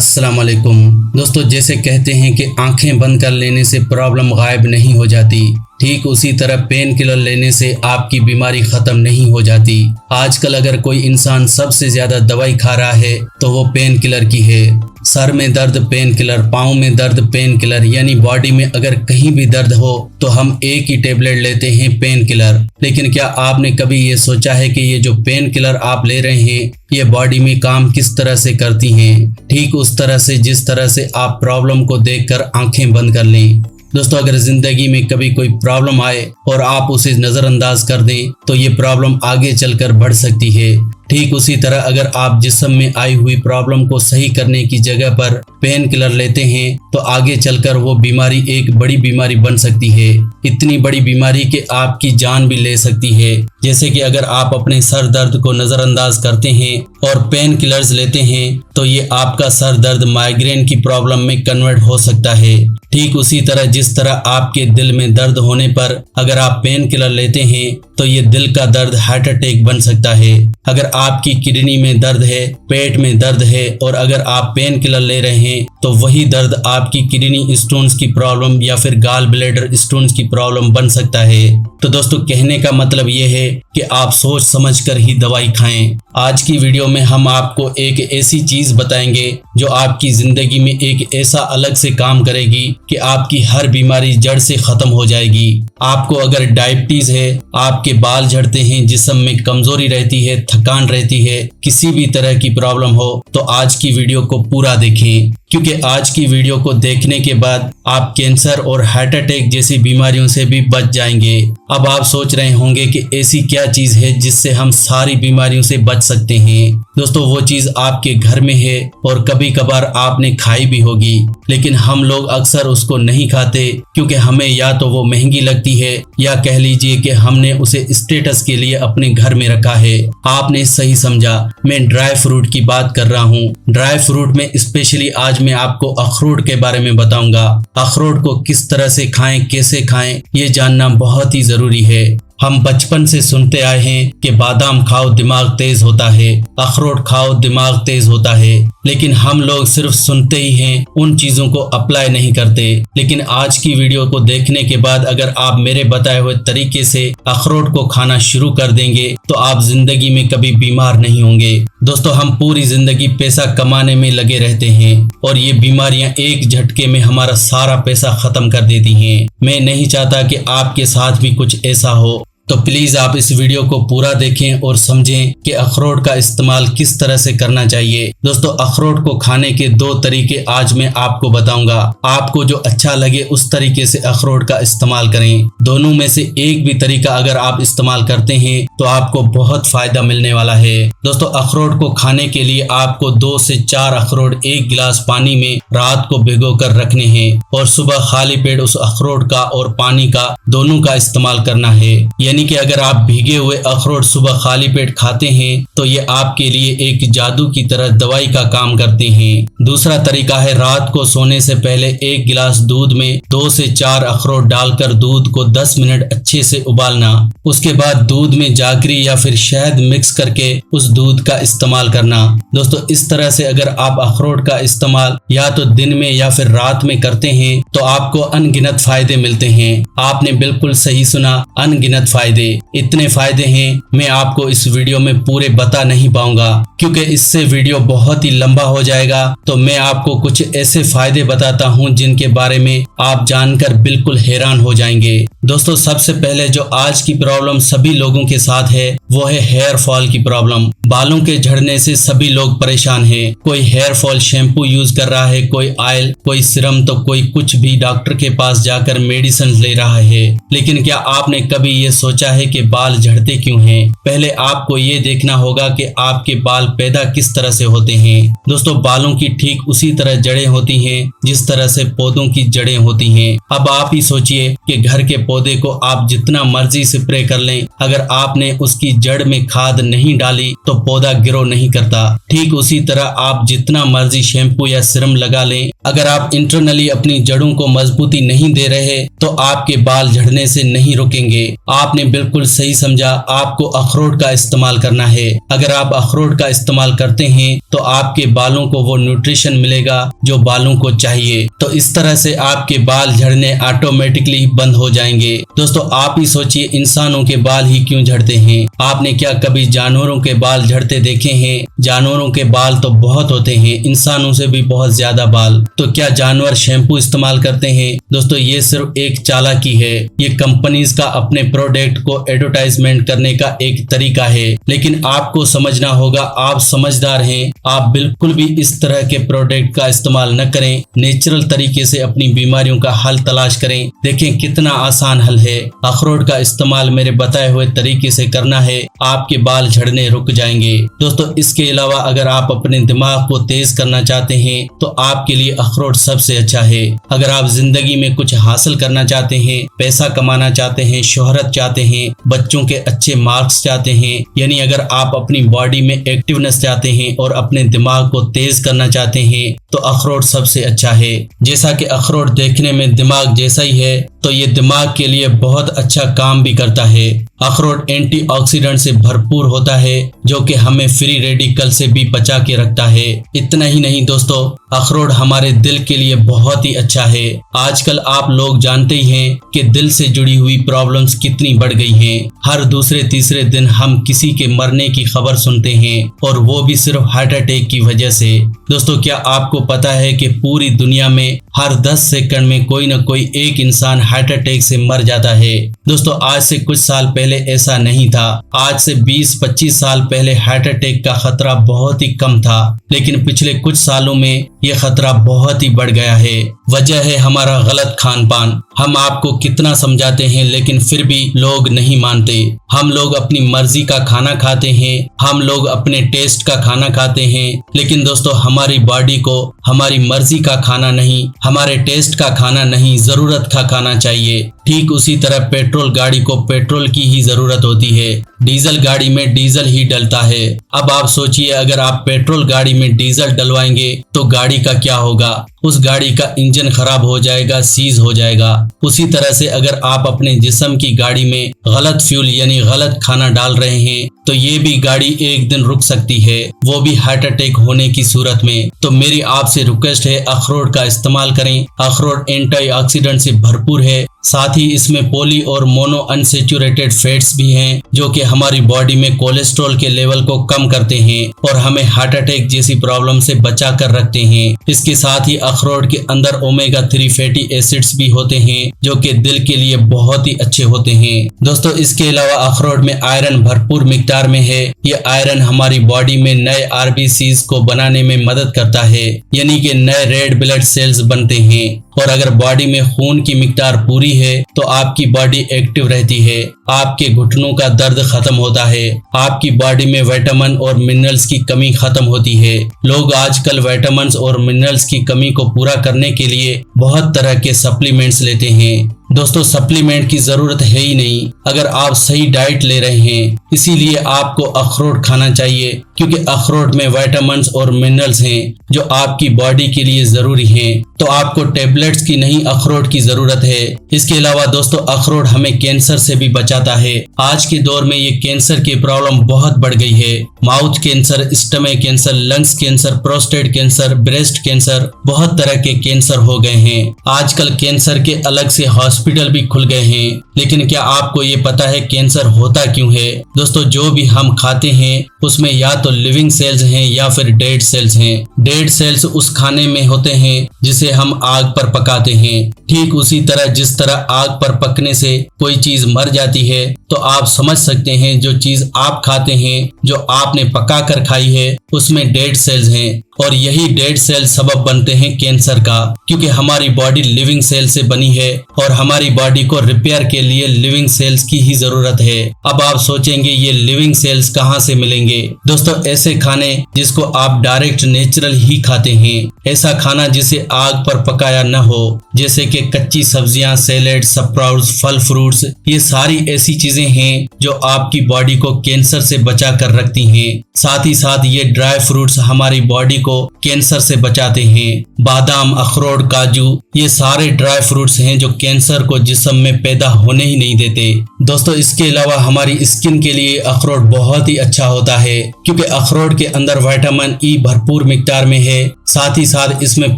अस्सलाम वालेकुम दोस्तों, जैसे कहते हैं कि आंखें बंद कर लेने से प्रॉब्लम गायब नहीं हो जाती, ठीक उसी तरह पेन किलर लेने से आपकी बीमारी खत्म नहीं हो जाती। आजकल अगर कोई इंसान सबसे ज्यादा दवाई खा रहा है तो वो पेन किलर की है। सर में दर्द पेन किलर, पाँव में दर्द पेन किलर, यानी बॉडी में अगर कहीं भी दर्द हो तो हम एक ही टेबलेट लेते हैं पेन किलर। लेकिन क्या आपने कभी ये सोचा है कि ये जो पेन किलर आप ले रहे हैं ये बॉडी में काम किस तरह से करती हैं? ठीक उस तरह से जिस तरह से आप प्रॉब्लम को देखकर आंखें बंद कर लें। दोस्तों, अगर जिंदगी में कभी कोई प्रॉब्लम आए और आप उसे नजरअंदाज कर दें तो ये प्रॉब्लम आगे चलकर बढ़ सकती है। ठीक उसी तरह अगर आप जिस्म में आई हुई प्रॉब्लम को सही करने की जगह पर पेन किलर लेते हैं तो आगे चलकर वो बीमारी एक बड़ी बीमारी बन सकती है। इतनी बड़ी बीमारी कि आपकी जान भी ले सकती है। जैसे कि अगर आप अपने सर दर्द को नजरअंदाज करते हैं और पेन किलर्स लेते हैं तो ये आपका सर दर्द माइग्रेन की प्रॉब्लम में कन्वर्ट हो सकता है। ठीक उसी तरह जिस तरह आपके दिल में दर्द होने पर अगर आप पेन किलर लेते हैं तो ये दिल का दर्द हार्ट अटैक बन सकता है। अगर आपकी किडनी में दर्द है, पेट में दर्द है और अगर आप पेन किलर ले रहे हैं तो वही दर्द आपकी किडनी स्टोन्स की प्रॉब्लम या फिर गॉल ब्लैडर स्टोन्स की प्रॉब्लम बन सकता है। तो दोस्तों, कहने का मतलब ये है कि आप सोच समझकर ही दवाई खाएं। आज की वीडियो में हम आपको एक ऐसी चीज बताएंगे जो आपकी जिंदगी में एक ऐसा अलग से काम करेगी कि आपकी हर बीमारी जड़ से खत्म हो जाएगी। आपको अगर डायबिटीज है, आपके बाल झड़ते हैं, जिस्म में कमजोरी रहती है, थकान रहती है, किसी भी तरह की प्रॉब्लम हो तो आज की वीडियो को पूरा देखें, क्योंकि आज की वीडियो को देखने के बाद आप कैंसर और हार्ट अटैक जैसी बीमारियों से भी बच जाएंगे। अब आप सोच रहे होंगे कि ऐसी क्या चीज है जिससे हम सारी बीमारियों से बच सकते हैं। दोस्तों, वो चीज आपके घर में है और कभी कभार आपने खाई भी होगी, लेकिन हम लोग अक्सर उसको नहीं खाते क्योंकि हमें या तो वो महंगी लगती है या कह लीजिए कि हमने उसे स्टेटस के लिए अपने घर में रखा है। आपने सही समझा, मैं ड्राई फ्रूट की बात कर रहा हूँ। ड्राई फ्रूट में स्पेशली आज मैं आपको अखरोट के बारे में बताऊंगा। अखरोट को किस तरह से खाएं, कैसे खाएं, ये जानना बहुत ही जरूरी है। हम बचपन से सुनते आए हैं कि बादाम खाओ दिमाग तेज होता है, अखरोट खाओ दिमाग तेज होता है, लेकिन हम लोग सिर्फ सुनते ही हैं, उन चीजों को अप्लाई नहीं करते। लेकिन आज की वीडियो को देखने के बाद अगर आप मेरे बताए हुए तरीके से अखरोट को खाना शुरू कर देंगे तो आप जिंदगी में कभी बीमार नहीं होंगे। दोस्तों, हम पूरी जिंदगी पैसा कमाने में लगे रहते हैं और ये बीमारियां एक झटके में हमारा सारा पैसा खत्म कर देती हैं। मैं नहीं चाहता कि आपके साथ भी कुछ ऐसा हो, तो प्लीज आप इस वीडियो को पूरा देखें और समझें कि अखरोट का इस्तेमाल किस तरह से करना चाहिए। दोस्तों, अखरोट को खाने के दो तरीके आज मैं आपको बताऊंगा। आपको जो अच्छा लगे उस तरीके से अखरोट का इस्तेमाल करें। दोनों में से एक भी तरीका अगर आप इस्तेमाल करते हैं तो आपको बहुत फायदा मिलने वाला है। दोस्तों, अखरोट को खाने के लिए आपको 2 से 4 अखरोट 1 गिलास पानी में रात को भिगो कर रखने हैं और सुबह खाली पेट उस अखरोट का और पानी का दोनों का इस्तेमाल करना है। यानी कि अगर आप भीगे हुए अखरोट सुबह खाली पेट खाते हैं तो ये आपके लिए एक जादू की तरह दवाई का काम करते हैं। दूसरा तरीका है रात को सोने से पहले 1 गिलास दूध में 2 से 4 अखरोट डालकर दूध को 10 मिनट अच्छे से उबालना। उसके बाद दूध में जागरी या फिर शहद मिक्स करके उस दूध का इस्तेमाल करना। दोस्तों, इस तरह से अगर आप अखरोट का इस्तेमाल या तो दिन में या फिर रात में करते हैं तो आपको अनगिनत फायदे मिलते हैं। आपने बिल्कुल सही सुना, अनगिनत फायदे। इतने फायदे हैं मैं आपको इस वीडियो में पूरे बता नहीं पाऊंगा क्योंकि इससे वीडियो बहुत ही लंबा हो जाएगा। तो मैं आपको कुछ ऐसे फायदे बताता हूं जिनके बारे में आप जानकर बिल्कुल हैरान हो जाएंगे। दोस्तों, सबसे पहले जो आज की प्रॉब्लम सभी लोगों के साथ है वो है हेयर फॉल की प्रॉब्लम। बालों के झड़ने से सभी लोग परेशान हैं। कोई हेयर फॉल शैम्पू यूज कर रहा है, कोई ऑयल, कोई सिरम, तो कोई कुछ भी डॉक्टर के पास जाकर मेडिसिन ले रहा है। लेकिन क्या आपने कभी ये सोचा है कि बाल झड़ते क्यों हैं? पहले आपको ये देखना होगा कि आपके बाल पैदा किस तरह से होते हैं। दोस्तों, बालों की ठीक उसी तरह जड़ें होती हैं जिस तरह से पौधों की जड़ें होती हैं। अब आप ही सोचिए कि घर के पौधे को आप जितना मर्जी स्प्रे कर लें, अगर आपने उसकी जड़ में खाद नहीं डाली तो पौधा ग्रो नहीं करता। ठीक उसी तरह आप जितना मर्जी शैम्पू या सिरम लगा लें, अगर आप इंटरनली अपनी जड़ों को मजबूती नहीं दे रहे तो आपके बाल झड़ने से नहीं रुकेंगे। आपने बिल्कुल सही समझा, आपको अखरोट का इस्तेमाल करना है। अगर आप अखरोट का इस्तेमाल करते हैं तो आपके बालों को वो न्यूट्रिशन मिलेगा जो बालों को चाहिए। तो इस तरह से आपके बाल झड़ने ऑटोमेटिकली बंद हो जाएंगे। दोस्तों आप ही सोचिए, इंसानों के बाल ही क्यों झड़ते हैं? आपने क्या कभी जानवरों के बाल झड़ते देखे हैं? जानवरों के बाल तो बहुत होते हैं, इंसानों से भी बहुत ज्यादा बाल। तो क्या जानवर शैम्पू इस्तेमाल करते हैं? दोस्तों ये सिर्फ एक चालाकी है, ये कंपनीज का अपने प्रोडक्ट को एडवर्टाइजमेंट करने का एक तरीका है। लेकिन आपको समझना होगा, आप समझदार हैं, आप बिल्कुल भी इस तरह के प्रोडक्ट का इस्तेमाल न करें। नेचुरल तरीके से अपनी बीमारियों का हल तलाश करें। देखें कितना आसान हल है। अखरोट का इस्तेमाल मेरे बताए हुए तरीके से करना है, आपके बाल झड़ने रुक जाएंगे। दोस्तों इसके अलावा अगर आप अपने दिमाग को तेज करना चाहते हैं तो आपके लिए अखरोट सबसे अच्छा है। अगर आप जिंदगी में कुछ हासिल करना चाहते हैं, पैसा कमाना चाहते हैं, शोहरत चाहते हैं, बच्चों के अच्छे मार्क्स चाहते हैं, यानी अगर आप अपनी बॉडी में एक्टिवनेस चाहते हैं और अपने दिमाग को तेज करना चाहते हैं तो अखरोट सबसे अच्छा है। जैसा कि अखरोट देखने में दिमाग जैसा ही है तो ये दिमाग के लिए बहुत अच्छा काम भी करता है। अखरोट एंटीऑक्सीडेंट से भरपूर होता है जो कि हमें फ्री रेडिकल से भी बचा के रखता है। इतना ही नहीं दोस्तों, अखरोट हमारे दिल के लिए बहुत ही अच्छा है। आजकल आप लोग जानते ही हैं कि दिल से जुड़ी हुई प्रॉब्लम्स कितनी बढ़ गई हैं। हर दूसरे तीसरे दिन हम किसी के मरने की खबर सुनते हैं और वो भी सिर्फ हार्ट अटैक की वजह से। दोस्तों क्या आपको पता है कि पूरी दुनिया में हर 10 सेकंड में कोई न कोई एक इंसान हार्ट अटैक से मर जाता है। दोस्तों आज से कुछ साल पहले ऐसा नहीं था। आज से 20-25 साल पहले हार्ट अटैक का खतरा बहुत ही कम था, लेकिन पिछले कुछ सालों में यह खतरा बहुत ही बढ़ गया है। वजह है हमारा गलत खान पान। हम आपको कितना समझाते हैं लेकिन फिर भी लोग नहीं मानते। हम लोग अपनी मर्जी का खाना खाते हैं, हम लोग अपने टेस्ट का खाना खाते हैं, लेकिन दोस्तों हमारी बॉडी को हमारी मर्जी का खाना नहीं, हमारे टेस्ट का खाना नहीं, जरूरत का खाना चाहिए। ठीक उसी तरह पेट्रोल गाड़ी को पेट्रोल की ही जरूरत होती है, डीजल गाड़ी में डीजल ही डलता है। अब आप सोचिए, अगर आप पेट्रोल गाड़ी में डीजल डलवाएंगे तो गाड़ी का क्या होगा? उस गाड़ी का इंजन खराब हो जाएगा, सीज हो जाएगा। उसी तरह से अगर आप अपने जिस्म की गाड़ी में गलत फ्यूल यानी गलत खाना डाल रहे हैं तो ये भी गाड़ी एक दिन रुक सकती है, वो भी हार्ट अटैक होने की सूरत में। तो मेरी आपसे रिक्वेस्ट है, अखरोट का इस्तेमाल करें। अखरोट एंटीऑक्सीडेंट से भरपूर है, साथ ही इसमें पॉली और मोनो अनसेचुरेटेड फैट्स भी हैं जो कि हमारी बॉडी में कोलेस्ट्रॉल के लेवल को कम करते हैं और हमें हार्ट अटैक जैसी प्रॉब्लम से बचा कर रखते हैं। इसके साथ ही अखरोट के अंदर ओमेगा 3 फैटी एसिड्स भी होते हैं जो कि दिल के लिए बहुत ही अच्छे होते हैं। दोस्तों इसके अलावा अखरोट में आयरन भरपूर मिकदार में है। ये आयरन हमारी बॉडी में नए आरबीसीज को बनाने में मदद करता है, यानी कि नए रेड ब्लड सेल्स बनते हैं। और अगर बॉडी में खून की मिकदार पूरी है तो आपकी बॉडी एक्टिव रहती है, आपके घुटनों का दर्द खत्म होता है, आपकी बॉडी में विटामिन और मिनरल्स की कमी खत्म होती है। लोग आजकल विटामिन्स और मिनरल्स की कमी को पूरा करने के लिए बहुत तरह के सप्लीमेंट्स लेते हैं। दोस्तों सप्लीमेंट की जरूरत है ही नहीं अगर आप सही डाइट ले रहे हैं। इसीलिए आपको अखरोट खाना चाहिए क्योंकि अखरोट में विटामिन्स और मिनरल्स हैं जो आपकी बॉडी के लिए जरूरी हैं। तो आपको टेबलेट्स की नहीं, अखरोट की जरूरत है। इसके अलावा दोस्तों अखरोट हमें कैंसर से भी बचाता है। आज के दौर में ये कैंसर की प्रॉब्लम बहुत बढ़ गई है। Mouth cancer, stomach cancer, lungs cancer, prostate cancer, breast cancer, बहुत तरह के कैंसर हो गए हैं। आजकल कैंसर के अलग से हॉस्पिटल भी खुल गए हैं। लेकिन क्या आपको ये पता है कैंसर होता क्यों है? दोस्तों जो भी हम खाते हैं उसमें या तो लिविंग सेल्स हैं या फिर डेड सेल्स हैं। डेड सेल्स उस खाने में होते हैं जिसे हम आग पर पकाते हैं। ठीक उसी तरह जिस तरह आग पर पकने से कोई चीज मर जाती है तो आप समझ सकते हैं जो चीज आप खाते हैं, जो आपने पका कर खाई है, उसमें डेड सेल्स हैं और यही डेड सेल सबब बनते हैं कैंसर का। क्योंकि हमारी बॉडी लिविंग सेल से बनी है और हमारी बॉडी को रिपेयर के लिए लिविंग सेल्स की ही जरूरत है। अब आप सोचेंगे ये लिविंग सेल्स कहाँ से मिलेंगे? दोस्तों ऐसे खाने जिसको आप डायरेक्ट नेचुरल ही खाते हैं, ऐसा खाना जिसे आग पर पकाया न हो, जैसे कि कच्ची सब्जियां, सैलेड, स्प्राउट्स, फल, फ्रूट्स, ये सारी ऐसी चीजें हैं जो आपकी बॉडी को कैंसर से बचा कर रखती हैं। साथ ही साथ ये ड्राई फ्रूट्स हमारी बॉडी को को कैंसर से बचाते हैं। बादाम, अखरोट, काजू ये सारे ड्राई फ्रूट्स हैं जो कैंसर को जिस्म में पैदा होने ही नहीं देते। दोस्तों इसके अलावा हमारी स्किन के लिए अखरोट बहुत ही अच्छा होता है, क्योंकि अखरोट के अंदर विटामिन ई भरपूर मिकदार में है। साथ ही साथ इसमें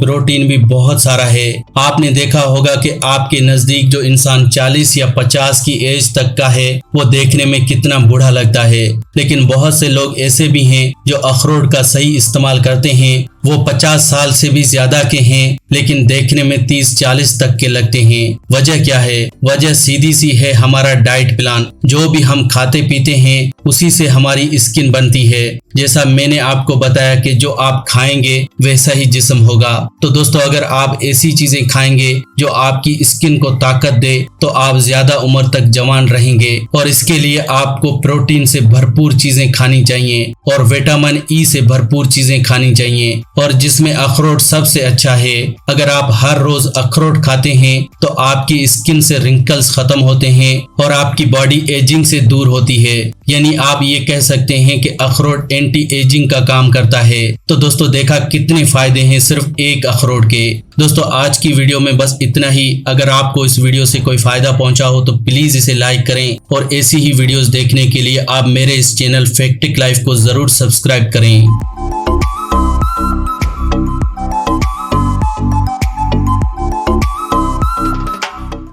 प्रोटीन भी बहुत सारा है। आपने देखा होगा कि आपके नजदीक जो इंसान 40 या 50 की एज तक का है वो देखने में कितना बूढ़ा लगता है, लेकिन बहुत से लोग ऐसे भी हैं जो अखरोट का सही इस्तेमाल करते हैं। वो 50 साल से भी ज्यादा के हैं लेकिन देखने में 30-40 तक के लगते हैं। वजह क्या है? वजह सीधी सी है, हमारा डाइट प्लान। जो भी हम खाते पीते हैं उसी से हमारी स्किन बनती है। जैसा मैंने आपको बताया कि जो आप खाएंगे वैसा ही जिस्म होगा। तो दोस्तों अगर आप ऐसी चीजें खाएंगे जो आपकी स्किन को ताकत दे तो आप ज्यादा उम्र तक जवान रहेंगे। और इसके लिए आपको प्रोटीन से भरपूर चीजें खानी चाहिए और विटामिन ई से भरपूर चीजें खानी चाहिए, और जिसमें अखरोट सबसे अच्छा है। अगर आप हर रोज अखरोट खाते हैं तो आपकी स्किन से रिंकल्स खत्म होते हैं और आपकी बॉडी एजिंग से दूर होती है। यानी आप ये कह सकते हैं कि अखरोट एंटी एजिंग का काम करता है। तो दोस्तों देखा कितने फायदे हैं सिर्फ एक अखरोट के। दोस्तों आज की वीडियो में बस इतना ही। अगर आपको इस वीडियो से कोई फायदा पहुंचा हो तो प्लीज इसे लाइक करें, और ऐसी ही वीडियोस देखने के लिए आप मेरे इस चैनल फैक्टिक लाइफ को जरूर सब्सक्राइब करें।